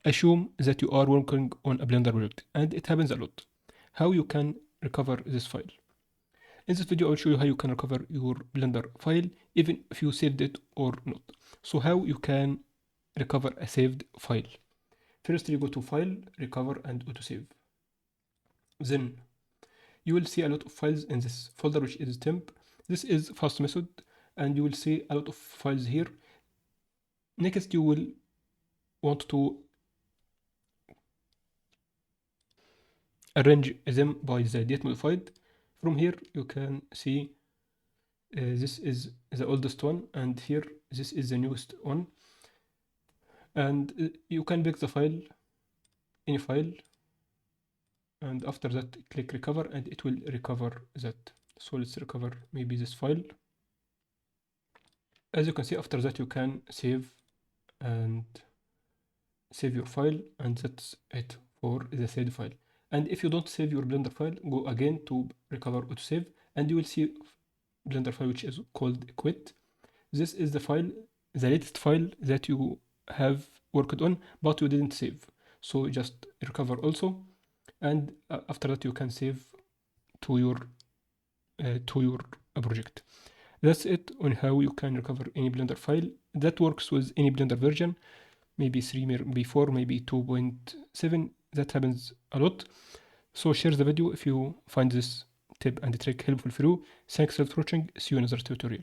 assume that you are working on a Blender project, and it happens a lot. How you can recover this file? In this video, I'll show you how you can recover your Blender file, even if you saved it or not. So how you can recover a saved file? First, you go to File, Recover, and Autosave. Then you will see a lot of files in this folder, which is temp. This is fast method, and you will see a lot of files here. Next, you will want to arrange them by the date modified. From here, you can see this is the oldest one, and here this is the newest one. And you can pick the file, any file, and after that click recover, and it will recover that. So let's recover maybe this file. As you can see, after that you can save your file, and that's it for the saved file. And if you don't save your Blender file, go again to recover autosave, and you will see Blender file which is called quit. This is the file, the latest file that you have worked on but you didn't save. So just recover also, and after that you can save to your project. That's it on how you can recover any Blender file. That works with any Blender version, maybe 3, maybe 4, maybe 2.7. That happens a lot. So share the video if you find this tip and trick helpful for you. Thanks for watching. See you in another tutorial.